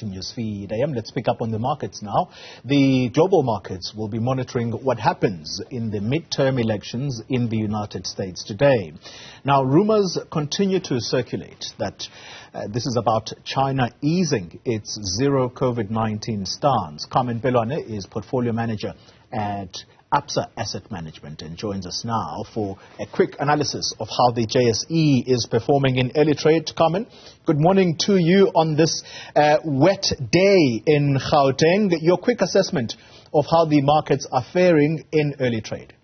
watching Newsfeed AM. Let's pick up on the markets now. The global markets will be monitoring what happens in the midterm elections in the United States today. Now, rumors continue to circulate that this is about China easing its zero COVID-19 stance. Carmen Mpelwane is portfolio manager at Absa Asset Management and joins us now for a quick analysis of how the JSE is performing in early trade. Carmen, good morning to you on this wet day in Gauteng. Your quick assessment of how the markets are faring in early trade.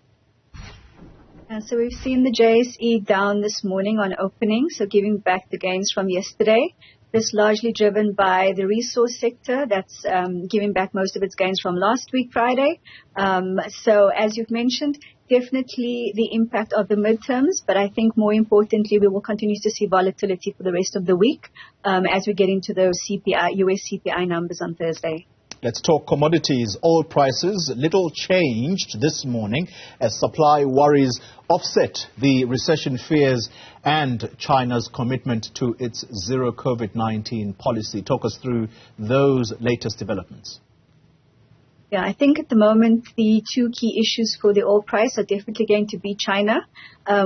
So we've seen the JSE down this morning on opening, so giving back the gains from yesterday. This largely driven by the resource sector that's giving back most of its gains from last week, Friday. So as you've mentioned, definitely the impact of the midterms, but I think more importantly, we will continue to see volatility for the rest of the week as we get into those US CPI numbers on Thursday. Let's talk commodities. Oil prices, little changed this morning as supply worries offset the recession fears and China's commitment to its zero COVID-19 policy. Talk us through those latest developments. Yeah, I think at the moment the two key issues for the oil price are definitely going to be China.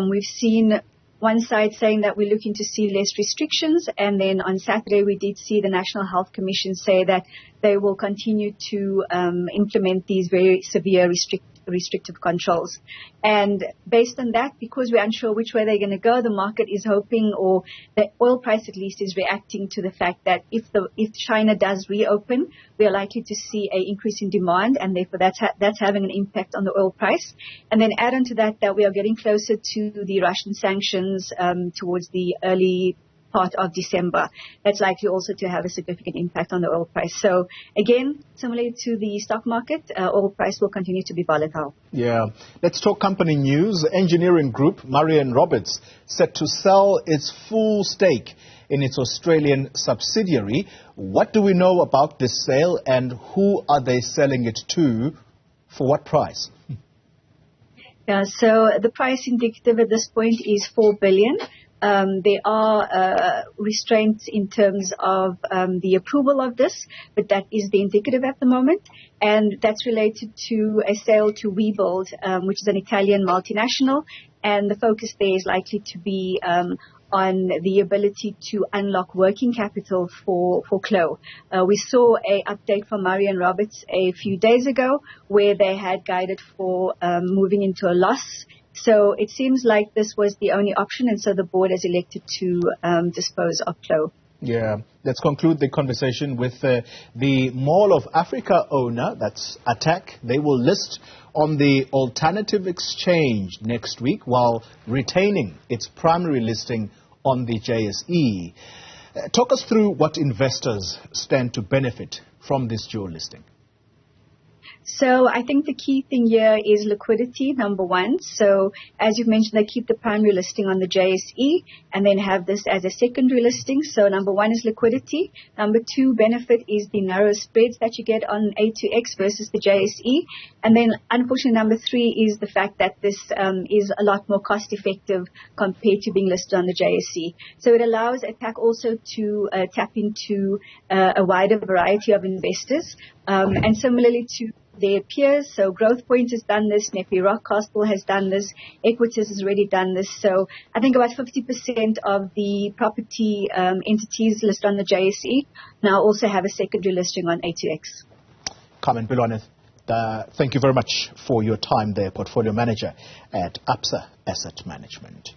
We've seen one side saying that we're looking to see less restrictions, and then on Saturday we did see the National Health Commission say that they will continue to implement these very severe restrictive controls. And based on that, because we're unsure which way they're going to go, the market is hoping, or the oil price at least is reacting to the fact that if China does reopen, we are likely to see an increase in demand, and therefore that's having an impact on the oil price. And then add on to that we are getting closer to the Russian sanctions towards the early part of December. That's likely also to have a significant impact on the oil price. So again, similarly to the stock market, oil price will continue to be volatile. Yeah. Let's talk company news. Engineering group Marion Roberts set to sell its full stake in its Australian subsidiary. What do we know about this sale, and who are they selling it to? For what price? Yeah, so the price indicative at this point is $4 billion. There are restraints in terms of the approval of this, but that is the indicative at the moment. And that's related to a sale to Webuild, which is an Italian multinational. And the focus there is likely to be on the ability to unlock working capital for Clo. We saw an update from Marion Roberts a few days ago where they had guided for moving into a loss. So it seems like this was the only option, and so the board has elected to dispose of Clo. Yeah, let's conclude the conversation with the Mall of Africa owner, that's Attack. They will list on the alternative exchange next week while retaining its primary listing on the JSE. Talk us through what investors stand to benefit from this dual listing. So I think the key thing here is liquidity, number one. So as you've mentioned, they keep the primary listing on the JSE and then have this as a secondary listing. So number one is liquidity. Number two benefit is the narrow spreads that you get on A2X versus the JSE. And then unfortunately number three is the fact that this is a lot more cost effective compared to being listed on the JSE. So it allows Attack also to tap into a wider variety of investors. And similarly to their peers, so Growth Point has done this, Nepi Rockcastle has done this, Equitas has already done this. So I think about 50% of the property entities listed on the JSE now also have a secondary listing on A2X. Carmen Mpelwane, thank you very much for your time there, portfolio manager at Absa Asset Management.